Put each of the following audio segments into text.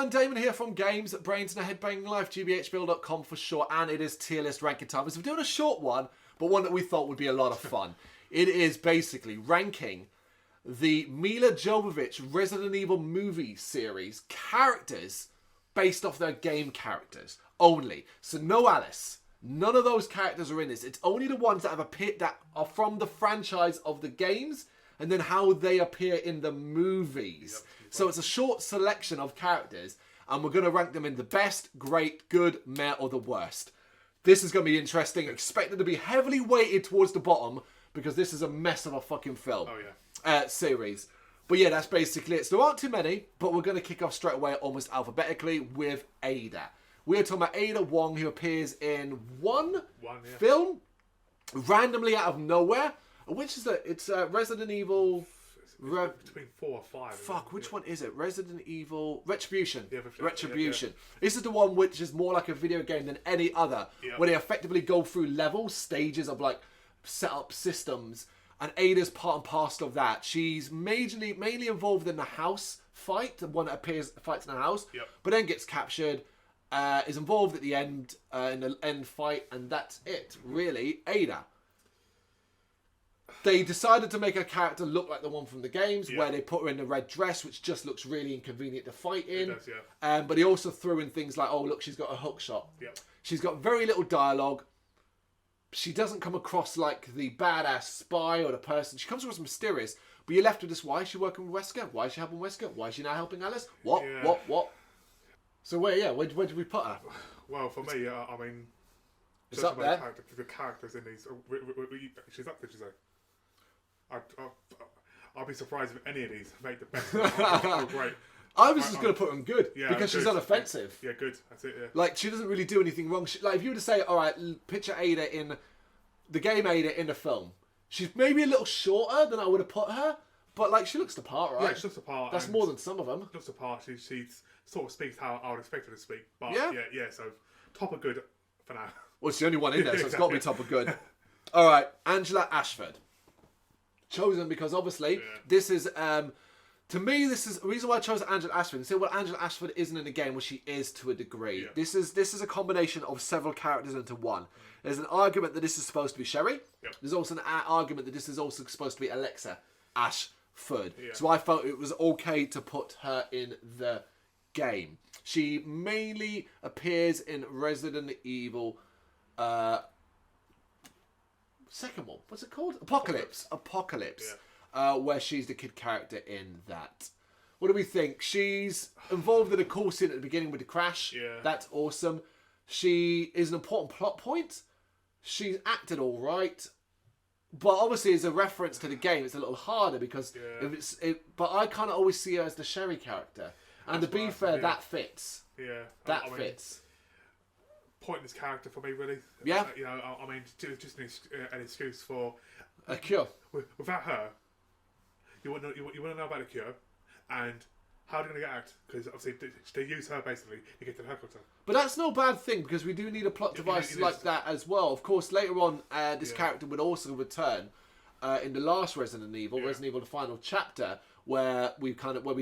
everyone, Damon here from Brrraaains A Head-Banging Life, gbhblofficial for short, and it is tier list ranking time. So we're doing a short one, but one that we thought would be a lot of fun. It is basically ranking the Milla Jovovich Resident Evil movie series characters based off their game characters only. So no Alice. None of those characters are in this. It's only the ones that have appeared that are from the franchise of the games and then how they appear in the movies. Yep. So it's a short selection of characters and we're going to rank them in the best, great, good, meh, or the worst. This is going to be interesting. Expect it to be heavily weighted towards the bottom because this is a mess of a fucking film. Oh, yeah. Series. But yeah, that's basically it. So there aren't too many, but we're going to kick off straight away almost alphabetically with Ada. We're talking about Ada Wong, who appears in one film, randomly out of nowhere. Which is it? It's Resident Evil... between 4 or 5. Fuck, which one is it? Resident Evil... Retribution. Yeah, Retribution. Yeah. This is the one which is more like a video game than any other, where they effectively go through levels, stages of like set up systems, and Ada's part and parcel of that. She's mainly involved in the house fight, the one that fights in the house, but then gets captured, is involved at the end, in the end fight, and that's it, really. Ada. They decided to make her character look like the one from the games, where they put her in the red dress, which just looks really inconvenient to fight in. It does, But he also threw in things like, oh, look, she's got a hook shot. She's got very little dialogue. She doesn't come across like the badass spy or the person. She comes across mysterious, but you're left with this, why is she working with Wesker? Why is she helping Wesker? Why is she now helping Alice? What? So where did we put her? Well, for me, I mean... It's up there. The characters in these... She's up there, she's like... I'll be surprised if any of these make the best. Great. I was just going to put them good because she's unoffensive. Yeah, good. That's it, yeah. Like, she doesn't really do anything wrong. Like, if you were to say, all right, picture Ada in the game Ada in the film, she's maybe a little shorter than I would have put her, but, like, she looks the part, right? Yeah, she looks the part. That's more than some of them. She looks the part. She sort of speaks how I would expect her to speak. But, yeah, so top of good for now. Well, it's the only one in there, so it's got to be top of good. All right, Angela Ashford. Chosen because, obviously, this is... to me, this is the reason why I chose Angela Ashford. And say, well, Angela Ashford isn't in the game, well, she is to a degree. Yeah. This is a combination of several characters into one. There's an argument that this is supposed to be Sherry. There's also an argument that this is also supposed to be Alexa Ashford. So I felt it was okay to put her in the game. She mainly appears in Resident Evil. Second one, what's it called? Apocalypse. Where she's the kid character in that. What do we think? She's involved in a cool scene at the beginning with the crash. That's awesome. She is an important plot point. She's acted all right. But obviously, as a reference to the game, it's a little harder because but I kind of always see her as the Sherry character. And to be fair, that fits. That fits. Pointless character for me, really. Yeah. I mean, just an excuse for a cure. Without her, you want to know about the cure, and how they're going to get out, because obviously they use her basically to get to the helicopter. But that's no bad thing because we do need a plot device like that as well. Of course, later on, this character would also return in the last Resident Evil, Resident Evil: The Final Chapter, where we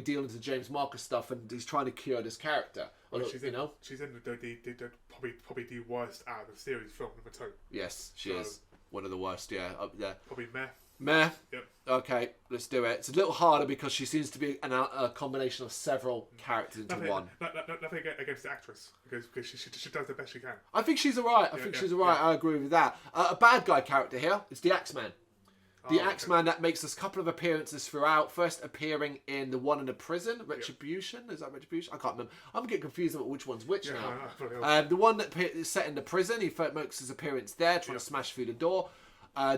deal into James Marcus stuff, and he's trying to cure this character. Well, she's in probably the worst out of the series, film number 2. Yes, she is one of the worst. Yeah, up there. Probably meh. Meh. Yep. Okay, let's do it. It's a little harder because she seems to be a combination of several characters into one. Nothing against the actress because she does the best she can. I think she's alright. She's alright. I agree with that. A bad guy character here is the Axeman. The Axeman that makes a couple of appearances throughout. First appearing in the one in the prison, Retribution. Is that Retribution? I can't remember. I'm getting confused about which one's which now. The one that is set in the prison. He makes his appearance there, trying to smash through the door.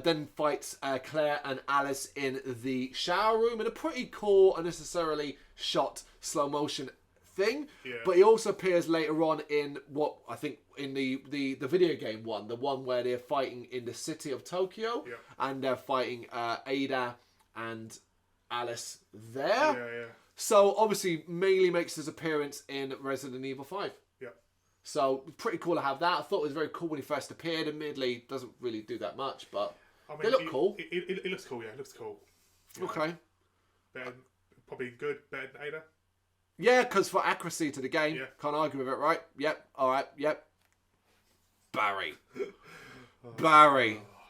Then fights Claire and Alice in the shower room in a pretty cool, unnecessarily shot slow motion thing. But he also appears later on in what I think in the video game one, the one where they're fighting in the city of Tokyo, and they're fighting Ada and Alice there. So obviously mainly makes his appearance in Resident Evil 5. So pretty cool to have that. I thought it was very cool when he first appeared. Admittedly, doesn't really do that much, but they look cool. It looks cool, yeah. It looks cool. Okay. Probably good, better than Ada. Yeah, because for accuracy to the game, Yeah. can't argue with it, right? Yep, all right, yep. Barry.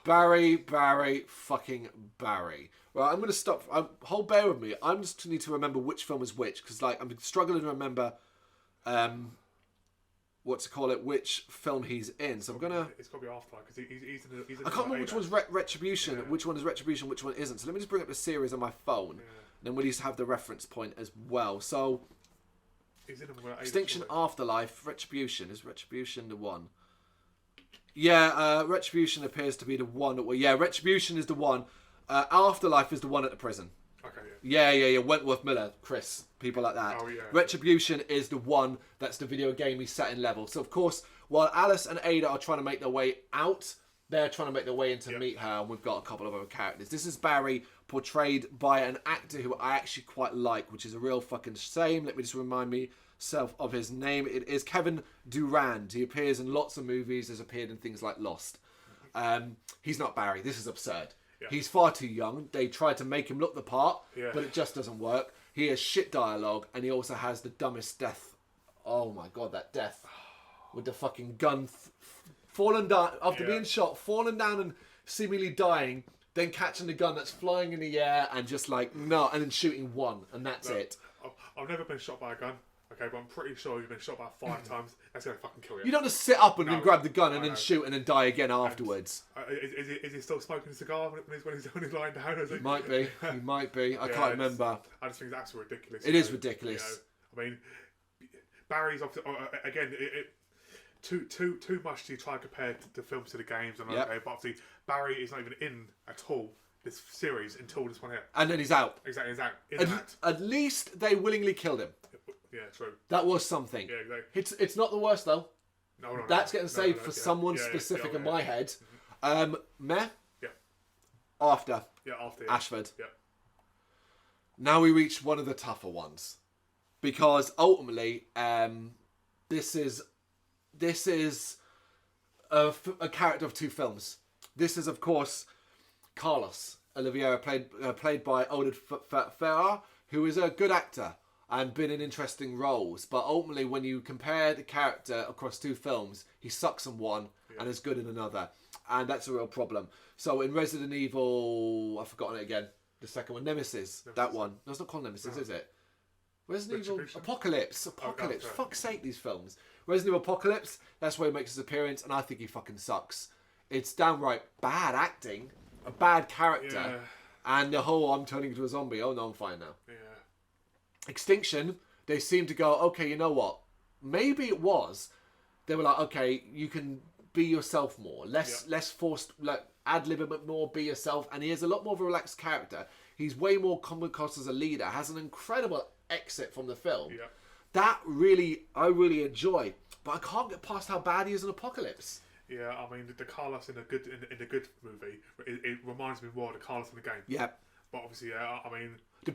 Barry, fucking Barry. Well, I'm going to stop. Hold bear with me. I'm just need to remember which film is which, because like I'm struggling to remember which film he's in. So I'm going to... It's got to be Afterlife, because he's in I can't remember which one's Retribution, which one is Retribution, which one isn't. So let me just bring up the series on my phone. Then we'll just have the reference point as well. So... Extinction, Afterlife, Retribution. Is Retribution the one? Yeah, Retribution appears to be the one. Well, yeah, Retribution is the one. Afterlife is the one at the prison. Okay, yeah. Wentworth Miller, Chris, people like that. Oh, yeah. Retribution is the one that's the video game he's set in level. So, of course, while Alice and Ada are trying to make their way out, they're trying to make their way in to meet her, and we've got a couple of other characters. This is Barry, portrayed by an actor who I actually quite like, which is a real fucking shame. Let me just remind myself of his name. It is Kevin Durand. He appears in lots of movies, has appeared in things like Lost. He's not Barry. This is absurd. Yeah. He's far too young. They tried to make him look the part, but it just doesn't work. He has shit dialogue, and he also has the dumbest death. Oh my god, that death with the fucking gun falling down after being shot, falling down and seemingly dying, then catching the gun that's flying in the air and just like no, and then shooting one, and that's it. I've never been shot by a gun. Okay, but I'm pretty sure you've been shot about 5 times. That's going to fucking kill you. You don't just sit up and then grab the gun and then shoot and then die again afterwards. Is he still smoking a cigar when he's lying down? He might be. He might be. I can't remember. I just think it's absolutely ridiculous. It is ridiculous. I mean, Barry's obviously, again, too much to try and compare the films to the games. And but obviously, Barry is not even in at all this series until this one here. And then he's out. Exactly, he's out. At least they willingly killed him. Yeah, true. That was something. Yeah, exactly. It's not the worst though. No. That's getting saved for someone specific in my head. Meh? Yeah. After. Yeah, after. Ashford. Yeah. Now we reach one of the tougher ones. Because ultimately, this is a character of 2 films. This is, of course, Carlos Oliveira, played by Oded Ferrar, who is a good actor and been in interesting roles. But ultimately, when you compare the character across 2 films, he sucks in one and is good in another. And that's a real problem. So in Resident Evil, I've forgotten it again, the second one, Nemesis. That one. No, it's not called Nemesis, is it? Resident Evil Apocalypse. Fuck's sake, these films. Resident Evil Apocalypse, that's where he makes his appearance, and I think he fucking sucks. It's downright bad acting, a bad character, and the whole I'm turning into a zombie. Oh no, I'm fine now. Yeah. Extinction, they seem to go, okay, you know what? Maybe it was. They were like, okay, you can be yourself more. Less forced, like, ad-lib a bit more, be yourself. And he is a lot more of a relaxed character. He's way more common across as a leader. Has an incredible exit from the film. Yeah. That I really enjoy. But I can't get past how bad he is in Apocalypse. Yeah, I mean, the Carlos in a good movie, it reminds me more of the Carlos in the game. Yeah. But obviously, I mean... The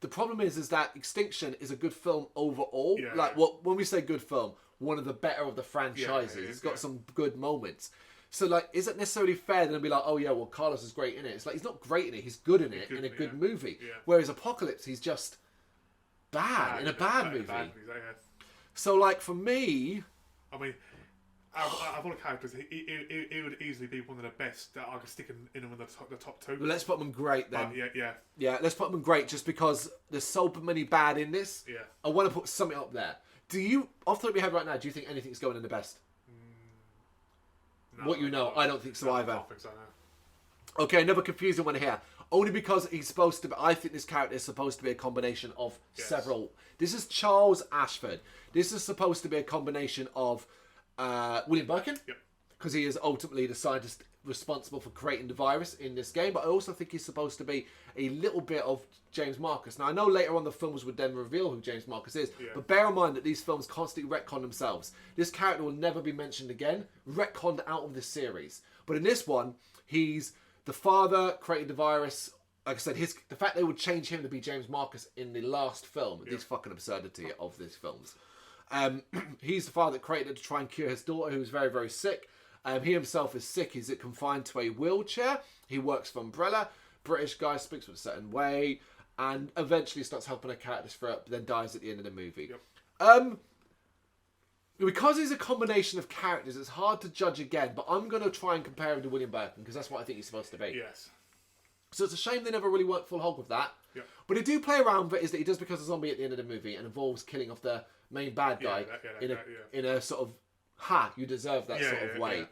problem is that Extinction is a good film overall. Yeah, like when we say good film, one of the better of the franchises. It's got some good moments. So like, is it necessarily fair then to be like, oh yeah, well Carlos is great in it? It's like he's not great in it. He's good in it in a good movie. Yeah. Whereas Apocalypse, he's just bad in a bad movie. So like for me, I mean, out of all the characters, he would easily be one of the best that I could stick in the top 2. Well, let's put him in great then. Yeah. Let's put him in great just because there's so many bad in this. Yeah. I want to put something up there. Do you, off the top of your head right now, do you think anything's going in the best? No, I don't think so either. I don't think so, no. Okay, another confusing one here. Only because he's supposed to be, I think this character is supposed to be a combination of several. This is Charles Ashford. This is supposed to be a combination of William Birkin. Yep. Because he is ultimately the scientist responsible for creating the virus in this game. But I also think he's supposed to be a little bit of James Marcus. Now, I know later on the films would then reveal who James Marcus is. Yeah. But bear in mind that these films constantly retcon themselves. This character will never be mentioned again. Retconned out of this series. But in this one, he's the father, created the virus. Like I said, the fact they would change him to be James Marcus in the last film, this fucking absurdity of these films. He's the father that created it to try and cure his daughter, who was very, very sick. He himself is sick. He's confined to a wheelchair. He works for Umbrella. British guy, speaks with a certain way. and eventually starts helping her characters through it, but then dies at the end of the movie. Yep. Because he's a combination of characters, it's hard to judge again, but I'm going to try and compare him to William Birkin, because that's what I think he's supposed to be. Yes. So it's a shame they never really went full hog with that. Yep. But they do play around with it, is that he does become a zombie at the end of the movie and involves killing off the main bad guy in a sort of, you deserve that sort of way. Yeah.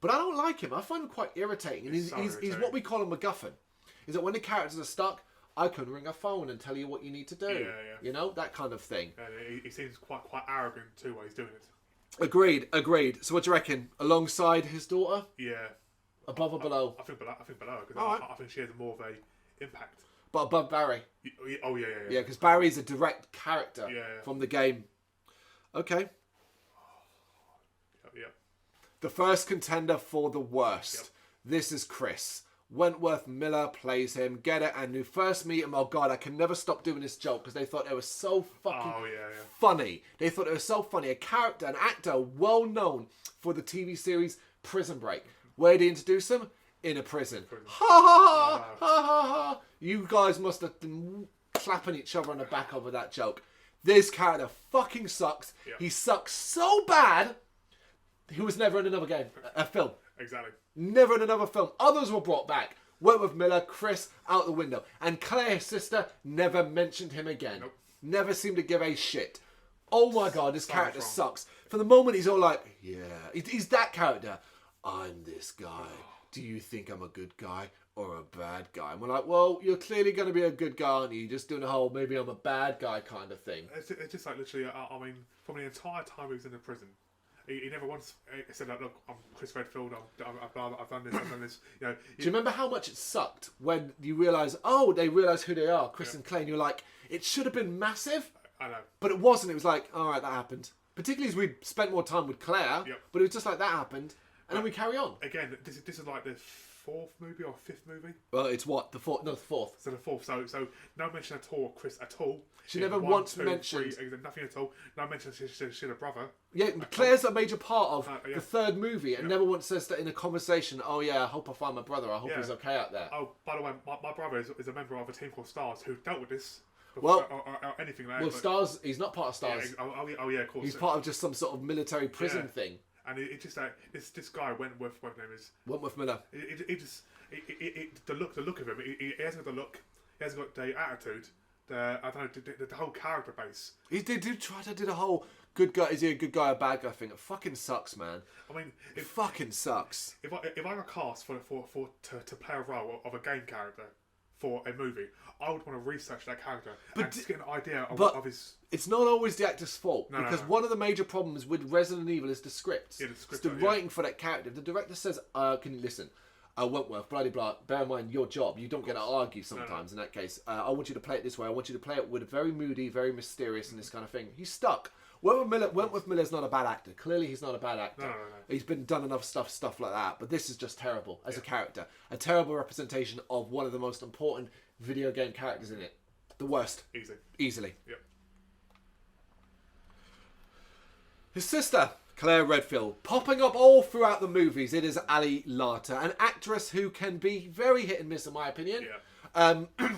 But I don't like him. I find him quite irritating. And he's what we call a MacGuffin. Is that when the characters are stuck, I can ring a phone and tell you what you need to do. Yeah. You know, that kind of thing. And he seems quite arrogant too while he's doing it. Agreed. So what do you reckon? Alongside his daughter? Yeah. Above or below? I think below. Because I think she has more of a impact. But above Barry? Oh, yeah. Yeah, because Barry's a direct character Yeah. from the game. Okay. Yeah. The first contender for the worst. Yep. This is Chris. Wentworth Miller plays him. Get it? And you first meet him. Oh, God, I can never stop doing this joke because they thought it was so fucking funny. They thought it was so funny. A character, an actor, well known for the TV series Prison Break. Where did he introduce him? In a prison. Ha ha ha. You guys must have been clapping each other on the back over that joke. This character fucking sucks. Yep. He sucks so bad, he was never in another game. A film. Exactly. Never in another film. Others were brought back. Wentworth Miller, Chris, out the window. And Claire, his sister, never mentioned him again. Nope. Never seemed to give a shit. Oh my God, this character sucks. From the moment he's all like, yeah, he's that character. I'm this guy. Do you think I'm a good guy or a bad guy? And we're like, well, you're clearly going to be a good guy, aren't you? You're just doing the whole maybe I'm a bad guy kind of thing. It's just like literally, I mean, from the entire time he was in the prison, he never once said, like, look, I'm Chris Redfield, I've done this. You know, do you remember how much it sucked when you realise, they realise who they are, Chris and Clay, and you're like, it should have been massive, I know. But it wasn't. It was like, all right, that happened. Particularly as we spent more time with Claire, but it was just like, that happened, and then we carry on. Again, this is like the fourth movie or fifth movie? Well, it's what? The fourth? No, the fourth. So the fourth. So no mention at all of Chris at all. She never once mentioned... nothing at all. No mention she had a brother. Yeah, Claire's a major part of the third movie and never once says that in a conversation, oh yeah, I hope I find my brother. I hope he's okay out there. Oh, by the way, my brother is a member of a team called Stars who dealt with this. Well, or anything like that. Well, Stars, he's not part of Stars. Yeah, of course. He's part of just some sort of military prison thing. And it's just like this guy Wentworth, what name is? Wentworth Miller. The look of him. He hasn't got the look. He hasn't got the attitude. I don't know. The whole character base. He did try to do the whole good guy. Is he a good guy or a bad guy thing? It fucking sucks, man. I mean, it fucking sucks. If I were cast to play a role of a game character for a movie, I would want to research that character and just get an idea of his... It's not always the actor's fault, because one of the major problems with Resident Evil is the scripts. Yeah, the script, it's the writing for that character. If the director says, can you listen, Wentworth, blah, blah, blah, bear in mind your job, you don't get to argue sometimes in that case. I want you to play it this way, I want you to play it with a very moody, very mysterious and this kind of thing. He's stuck. Wentworth Miller's not a bad actor. Clearly he's not a bad actor. No. He's been done enough stuff like that, but this is just terrible as a character. A terrible representation of one of the most important video game characters in it. The worst. Easily. Yep. His sister, Claire Redfield, popping up all throughout the movies. It is Ali Larter, an actress who can be very hit and miss in my opinion. Yeah.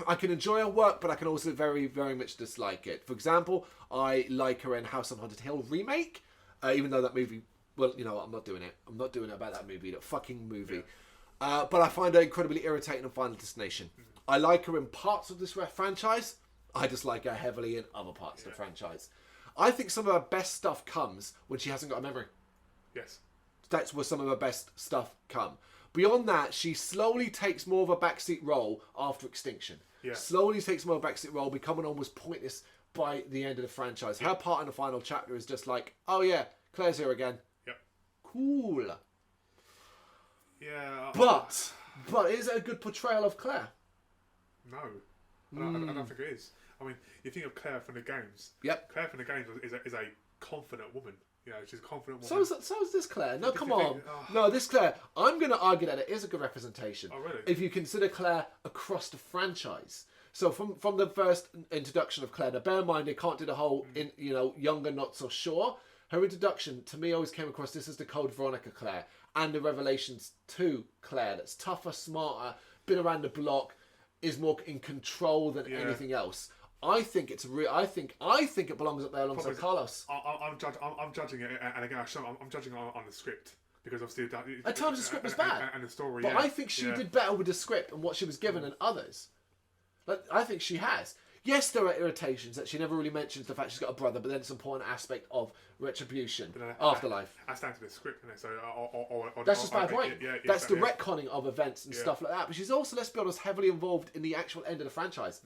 I can enjoy her work, but I can also very, very much dislike it. For example, I like her in House on Haunted Hill remake, even though that movie, well, you know what, I'm not doing it. I'm not doing it about that movie, that fucking movie. Yeah. But I find her incredibly irritating in Final Destination. I like her in parts of this franchise. I dislike her heavily in other parts of the franchise. I think some of her best stuff comes when she hasn't got a memory. Yes. That's where some of her best stuff come. Beyond that, she slowly takes more of a backseat role after Extinction. Yeah. Slowly takes more of a backseat role, becoming almost pointless by the end of the franchise. Her part in the final chapter is just like, oh yeah, Claire's here again. Yep. Cool. Yeah. But is it a good portrayal of Claire? No. I don't think it is. I mean, you think of Claire from the games. Yep. Claire from the games is a confident woman. You know, she's a confident woman. So is this Claire. No, come on. No, this Claire, I'm going to argue that it is a good representation. Oh, really? If you consider Claire across the franchise. So from the first introduction of Claire, now bear in mind they can't do the whole, younger, not so sure. Her introduction, to me, always came across, this is the Code Veronica Claire. And the Revelations 2 Claire, that's tougher, smarter, been around the block, is more in control than anything else. I think it's real. I think it belongs up there alongside Carlos. I'm judging it, and again, I'm judging it on the script because obviously at times the script was bad, and the story. But I think she did better with the script and what she was given than others. Like I think she has. Yes, there are irritations that she never really mentions the fact she's got a brother, but then it's an important aspect of retribution, afterlife. That's down to the script, isn't it? So, that's just bad writing. That's the retconning of events and stuff like that. But she's also, let's be honest, heavily involved in the actual end of the franchise.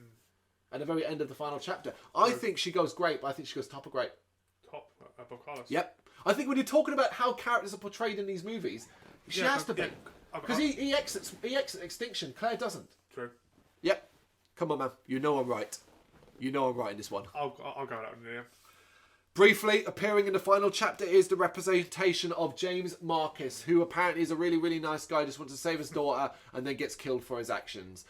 At the very end of the final chapter. I think she goes great, but I think she goes top of great. Top above Carlos? Yep. I think when you're talking about how characters are portrayed in these movies, she has to be. Because he exits extinction. Claire doesn't. True. Yep. Come on, man. You know I'm right. You know I'm right in this one. I'll go with that one, yeah. Briefly, appearing in the final chapter is the representation of James Marcus, who apparently is a really, really nice guy, just wants to save his daughter and then gets killed for his actions.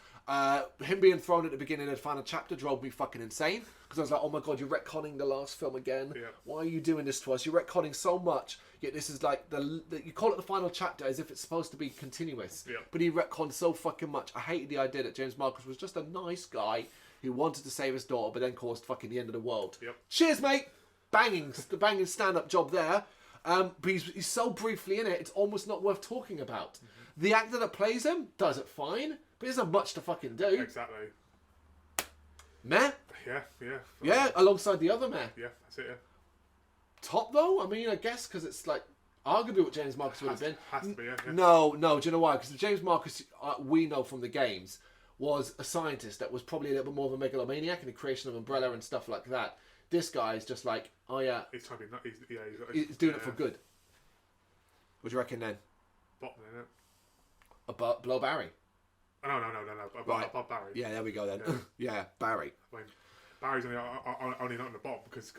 Him being thrown at the beginning of the final chapter drove me fucking insane, because I was like, oh my god, you're retconning the last film again. Yeah. Why are you doing this to us? You're retconning so much, yet this is like, you call it the final chapter as if it's supposed to be continuous. Yeah. But he retconned so fucking much. I hated the idea that James Marcus was just a nice guy who wanted to save his daughter, but then caused fucking the end of the world. Yep. Cheers, mate! Banging stand-up job there. But he's so briefly in it, it's almost not worth talking about. Mm-hmm. The actor that plays him does it fine, but he doesn't have much to fucking do. Exactly. Meh? Yeah, alongside the other meh. Yeah, that's it, yeah. Top, though? I mean, I guess, because it's like, arguably what James Marcus would have been. Has to be, yeah. No, do you know why? Because the James Marcus we know from the games was a scientist that was probably a little bit more of a megalomaniac in the creation of Umbrella and stuff like that. This guy is just like, oh yeah. He's trying to be, he's doing it for good. What do you reckon then? Bottom, isn't it? Below Barry? No. Above Barry. Yeah, there we go then. Yeah, Barry. I mean, Barry's only not in the bottom because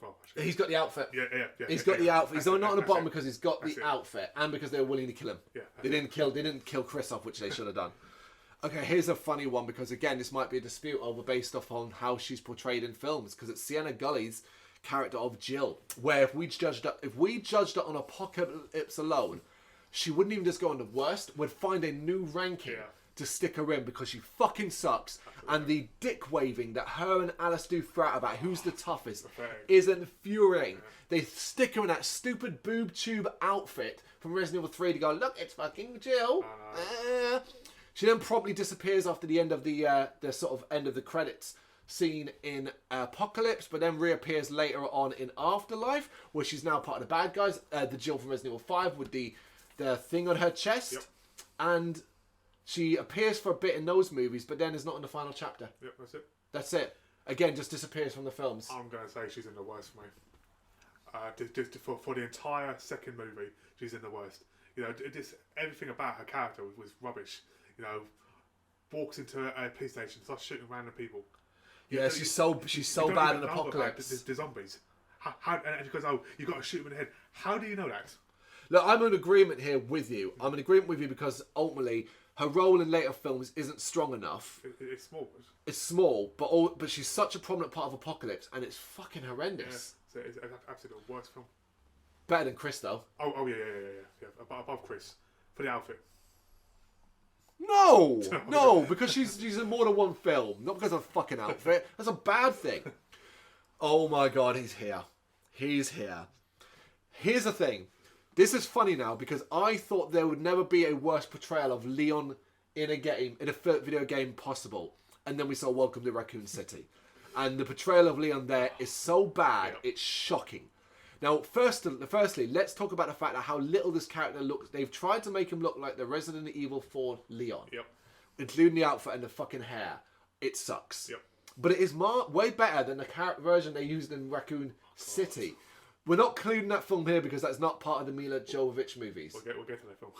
well, actually, he's got the outfit. Yeah. He's got the outfit. He's not on the bottom because he's got the outfit and because they were willing to kill him. Yeah. They didn't kill Chris off, which they should have done. Okay, here's a funny one because again, this might be a dispute over based off on how she's portrayed in films, because it's Sienna Gully's character of Jill, where if we judged her on Apocalypse alone, she wouldn't even just go on the worst. We'd find a new ranking to stick her in because she fucking sucks. Absolutely. And the dick waving that her and Alice do throughout about who's the toughest is infuriating. Yeah. They stick her in that stupid boob tube outfit from Resident Evil 3 to go, look, it's fucking Jill. She then promptly disappears after the end of the sort of end of the credits scene in Apocalypse, but then reappears later on in Afterlife, where she's now part of the bad guys. The Jill from Resident Evil 5 with the thing on her chest, and she appears for a bit in those movies, but then is not in the final chapter. Yep, that's it. That's it. Again, just disappears from the films. I'm going to say she's in the worst for me. For the entire second movie, she's in the worst. You know, everything about her character was rubbish. You know, walks into a police station, starts shooting random people. She's so bad in Apocalypse. The zombies. And she goes, oh, you've got to shoot them in the head. How do you know that? Look, I'm in agreement here with you. I'm in agreement with you because ultimately her role in later films isn't strong enough. It's small. It's small, but she's such a prominent part of Apocalypse, and it's fucking horrendous. Yeah, it's absolutely the worst film. Better than Chris, though. Oh yeah. Above Chris for the outfit. No, because she's in more than one film, not because of a fucking outfit. That's a bad thing. Oh my god, he's here. Here's the thing. This is funny now because I thought there would never be a worse portrayal of Leon in a video game possible, and then we saw Welcome to Raccoon City, and the portrayal of Leon there is so bad, it's shocking. Now, firstly, let's talk about the fact that how little this character looks. They've tried to make him look like the Resident Evil 4 Leon. Yep. Including the outfit and the fucking hair. It sucks. Yep. But it is way better than the version they used in Raccoon City. We're not including that film here because that's not part of the Mila Jovovich movies. We'll get to that film.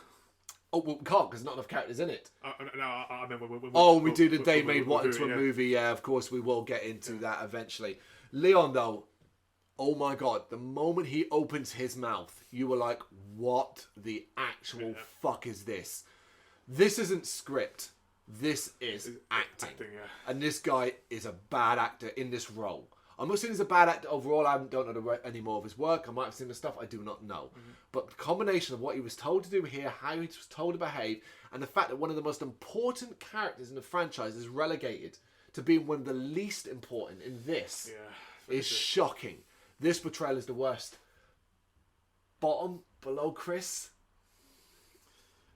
Oh, well, we can't because there's not enough characters in it. I mean, we do the They Made What into a movie. Yeah, of course we will get into that eventually. Leon, though. Oh my god, the moment he opens his mouth, you were like, what the actual fuck is this? This isn't script. This is acting. And this guy is a bad actor in this role. I'm not saying he's a bad actor overall. I don't know any more of his work. I might have seen the stuff. I do not know. But the combination of what he was told to do here, how he was told to behave, and the fact that one of the most important characters in the franchise is relegated to being one of the least important in this is shocking. This portrayal is the worst. Bottom below Chris.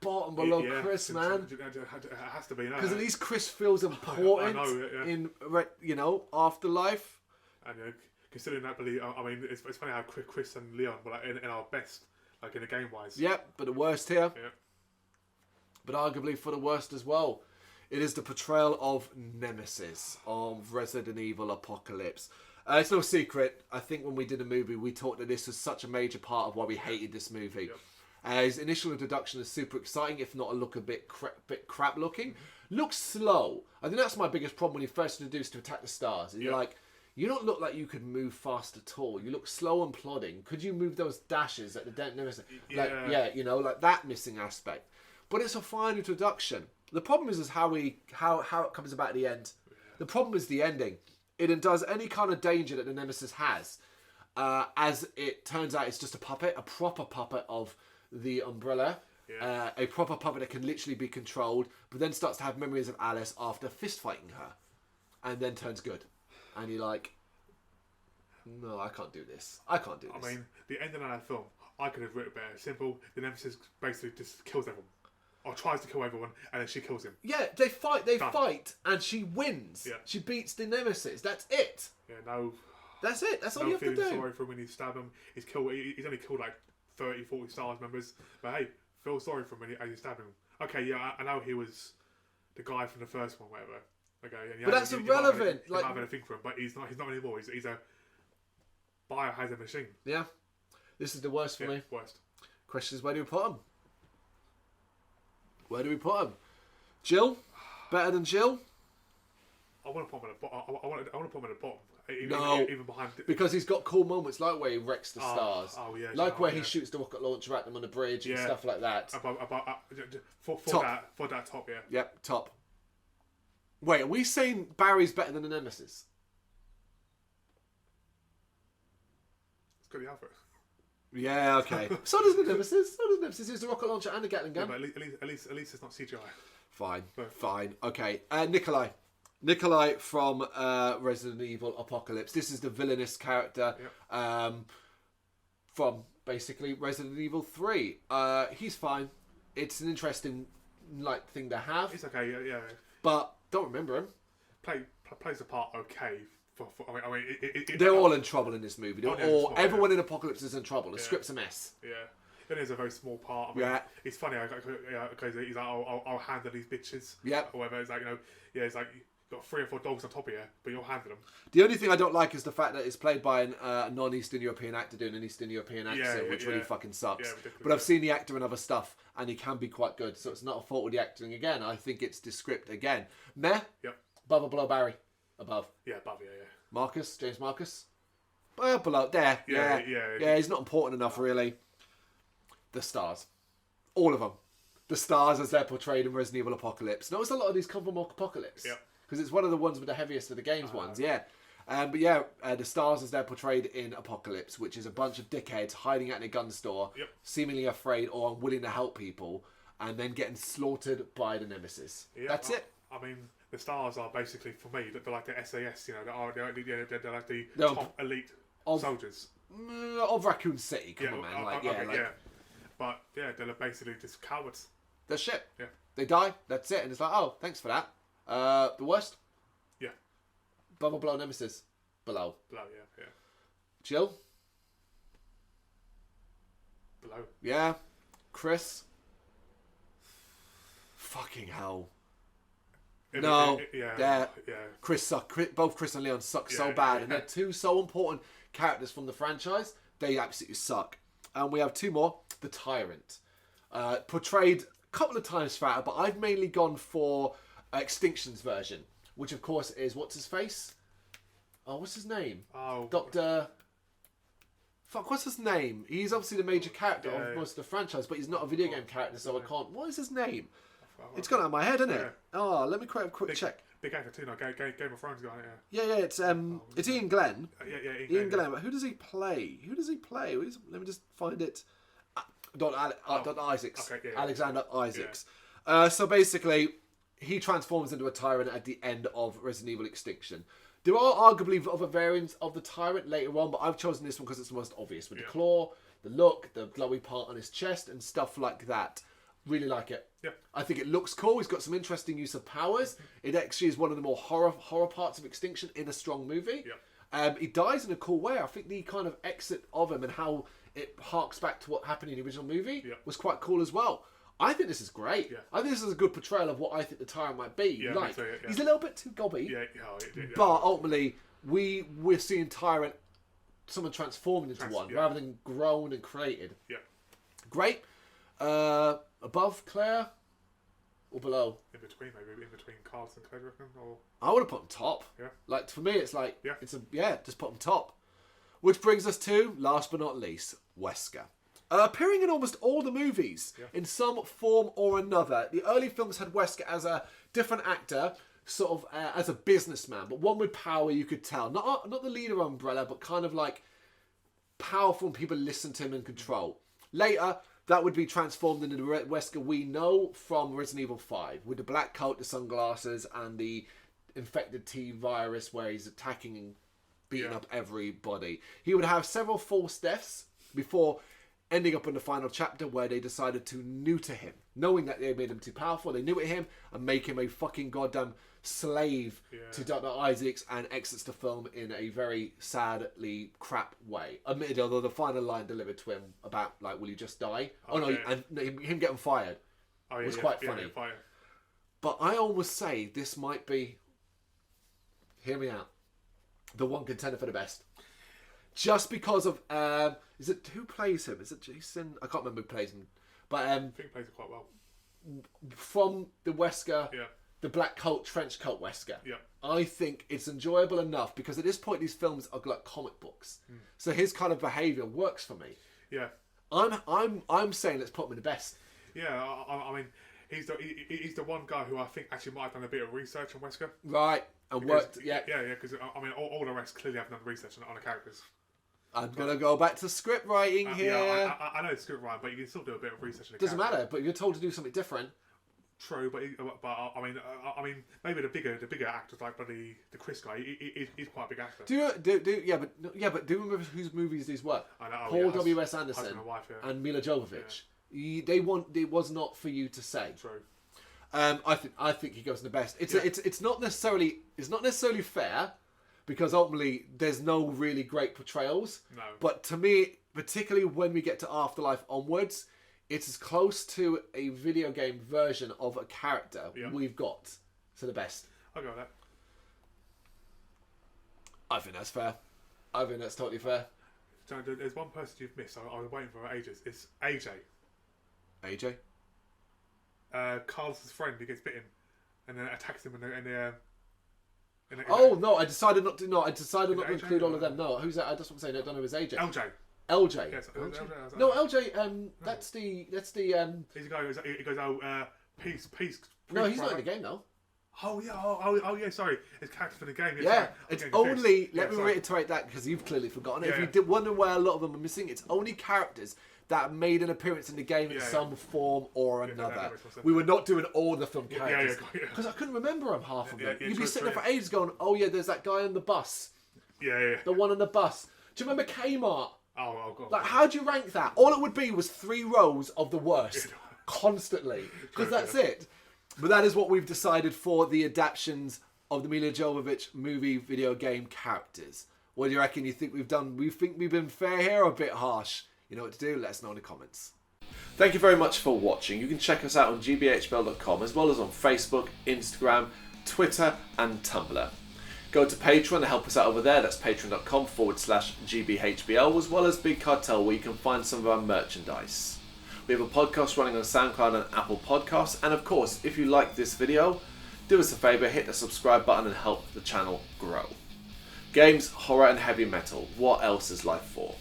Bottom below Chris, man. It has to be, because at least Chris feels important in Afterlife. And considering that, I mean, it's funny how Chris and Leon were like in our best, like in the game wise. Yep, but the worst here. Yeah. But arguably for the worst as well. It is the portrayal of Nemesis of Resident Evil Apocalypse. It's no secret. I think when we did the movie, we talked that this was such a major part of why we hated this movie. Yep. His initial introduction is super exciting, if not a bit crap looking. Looks slow. I think that's my biggest problem when he first introduced to Attack the Stars. You're like, you don't look like you could move fast at all. You look slow and plodding. Could you move those dashes at the Nemesis? Like that missing aspect. But it's a fine introduction. The problem is how it comes about at the end. The problem is the ending. It undoes any kind of danger that the Nemesis has. As it turns out, it's just a puppet, a proper puppet of the Umbrella. Yeah. A proper puppet that can literally be controlled, but then starts to have memories of Alice after fist fighting her. And then turns good. And you're like, no, I can't do this. I can't do this. I mean, the ending of that film, I could have written it better. Simple. The Nemesis basically just kills everyone. Or tries to kill everyone, and then she kills him. Yeah, they fight, and she wins. Yeah. She beats the Nemesis. That's it. Yeah, no. That's it. That's all you have to do. Sorry for him when you stab him. He's only killed like 30, 40 stars members. But hey, feel sorry for him as you stab him. Okay, yeah, I know he was the guy from the first one, whatever. Okay, but that's irrelevant. You might have anything for him, but he's not anymore. He's a biohazard machine. Yeah. This is the worst for me. Worst. Question is, where do we put him? Where do we put him? Jill? Better than Jill? I want to put him at the bottom. I want to put him at the bottom. No, even behind. Because he's got cool moments like where he wrecks the stars. Oh yeah. Like where he shoots the rocket launcher at them on the bridge and stuff like that. For that top, yeah. Yep, top. Wait, are we saying Barry's better than the Nemesis? It's got the alpha. Yeah, okay. So does the Nemesis. Use the rocket launcher and the Gatling gun. Yeah, but at least it's not CGI. Fine. Okay. Nikolay from Resident Evil Apocalypse. This is the villainous character from basically Resident Evil 3. He's fine. It's an interesting thing to have. It's okay, yeah. But don't remember him. Plays the part okay. They're all in trouble in this movie. Everyone in Apocalypse is in trouble. The script's a mess. Yeah. It is a very small part. It's funny because he's like, I'll handle these bitches. Yeah. Or whatever. It's like, it's like you've got 3 or 4 dogs on top of you, but you'll handle them. The only thing I don't like is the fact that it's played by a non-Eastern European actor doing an Eastern European accent, which really fucking sucks. But I've seen the actor in other stuff, and he can be quite good. So it's not a fault with the acting again. I think it's the script again. Meh. Yep. Above or below Barry? Above. Yeah, above. Yeah. Marcus, James Marcus. Well, below there. Yeah. He's not important enough, really. The stars, all of them. The stars as they're portrayed in Resident Evil Apocalypse. Notice a lot of these come from Apocalypse. Yeah. Because it's one of the ones with the heaviest of the games ones. Yeah. The stars as they're portrayed in Apocalypse, which is a bunch of dickheads hiding out in a gun store, seemingly afraid or unwilling to help people, and then getting slaughtered by the Nemesis. Yep. That's it. I mean, the stars are basically, for me, they're like the SAS, they're like the top elite soldiers. Of Raccoon City, come on, man. But, they're basically just cowards. They're shit. Yeah. They die, that's it, and it's like, oh, thanks for that. The worst? Yeah. Above or below Nemesis? Below. Below, yeah. Jill? Below. Yeah. Chris? Fucking hell. Chris suck. Both Chris and Leon suck so bad, and they're two so important characters from the franchise. They absolutely suck. And we have 2 more. The Tyrant, portrayed a couple of times throughout, but I've mainly gone for Extinction's version, which of course is what's his face? Oh, what's his name? Oh, Dr. Fuck, what's his name? He's obviously the major character of most of the franchise, but he's not a video game character, so I can't. What is his name? It's gone out of my head, isn't it? Oh, let me quick check. big actor too. No, Game of Thrones guy. Yeah. It's Ian Glenn. Ian Glenn. But who does he play? Let me just find it. Dr. Isaacs. Okay, Alexander Isaacs. So basically, he transforms into a Tyrant at the end of Resident Evil Extinction. There are arguably other variants of the Tyrant later on, but I've chosen this one because it's the most obvious. With the claw, the look, the glowy part on his chest, and stuff like that. Really like it. Yeah. I think it looks cool. He's got some interesting use of powers. It actually is one of the more horror parts of Extinction in a strong movie. Yeah. He dies in a cool way. I think the kind of exit of him and how it harks back to what happened in the original movie was quite cool as well. I think this is great. Yeah. I think this is a good portrayal of what I think the Tyrant might be. Yeah, like, so, he's a little bit too gobby. Yeah. But ultimately, we're seeing Tyrant, someone transforming into one, rather than grown and created. Yeah. Great. Above Claire or below? In between, maybe in between Carlos and Claire, or I would have put them top. Yeah. Like, for me, it's like just put them top. Which brings us to, last but not least, Wesker. Appearing in almost all the movies in some form or another. The early films had Wesker as a different actor, sort of as a businessman, but one with power, you could tell. Not the leader umbrella, but kind of like powerful and people listen to him and control. Later, that would be transformed into the Wesker we know from Resident Evil 5, with the black coat, the sunglasses, and the infected T virus where he's attacking and beating up everybody. He would have several false deaths before ending up in the final chapter where they decided to neuter him. Knowing that they made him too powerful, they neuter him and make him a fucking goddamn slave to Dr. Isaacs, and exits the film in a very sadly crap way. Admitted, although the final line delivered to him about, like, will you just die? And him getting fired was quite funny. But I almost say this might be, hear me out, the one contender for the best. Just because of, is it, who plays him? Is it Jason? I can't remember who plays him. But I think he plays it quite well. From the Wesker, the black coat, trench coat Wesker, I think it's enjoyable enough because at this point these films are like comic books. So his kind of behaviour works for me. Yeah. I'm saying let's put him in the best. Yeah, I mean, he's the one guy who I think actually might have done a bit of research on Wesker. Right, and worked. Yeah, because I mean, all the rest clearly have done research on the characters. I'm going to go back to script writing here. Yeah, I know script writing, but you can still do a bit of research on the Doesn't matter, but you're told to do something different. True, but I mean, maybe the bigger actors like the Chris guy, he's quite a big actor. Do you remember whose movies these were? I know, Paul W.S. Anderson wife, and Mila Jovovich. It was not for you to say. True. I think he goes in the best. It's not necessarily fair, because ultimately there's no really great portrayals. No. But to me, particularly when we get to Afterlife onwards, it's as close to a video game version of a character we've got to the best. I'll go with that. I think that's fair. I think that's totally fair. John, there's one person you've missed. I was waiting for ages. It's AJ. AJ? Carlos's friend who gets bitten and then attacks him I decided not to include all of them. No, who's that? I just want to say, I don't know who's AJ. LJ. Yes, LJ. No, LJ. That's the. He's the guy who goes, peace. No, he's not in the game though. Oh yeah. Sorry, it's character for the game. Yeah, it's only. Let me reiterate that because you've clearly forgotten it. If you did wonder where a lot of them are missing, it's only characters that made an appearance in the game in some form or another. We were not doing all the film characters because I couldn't remember them, half of them. You'd be sitting there for ages going, "Oh yeah, there's that guy on the bus." Yeah. The one on the bus. Do you remember Kmart? Oh God. Like, how do you rank that? All it would be was 3 rows of the worst constantly, because that's it. But that is what we've decided for the adaptions of the Mila Jovovich movie video game characters. What do you reckon? You think we've done? We think we've been fair here or a bit harsh? You know what to do? Let us know in the comments. Thank you very much for watching. You can check us out on gbhbl.com as well as on Facebook, Instagram, Twitter and Tumblr. Go to Patreon to help us out over there. That's patreon.com/gbhbl, as well as Big Cartel, where you can find some of our merchandise. We have a podcast running on SoundCloud and Apple Podcasts. And of course, if you like this video, do us a favour, hit the subscribe button and help the channel grow. Games, horror and heavy metal. What else is life for?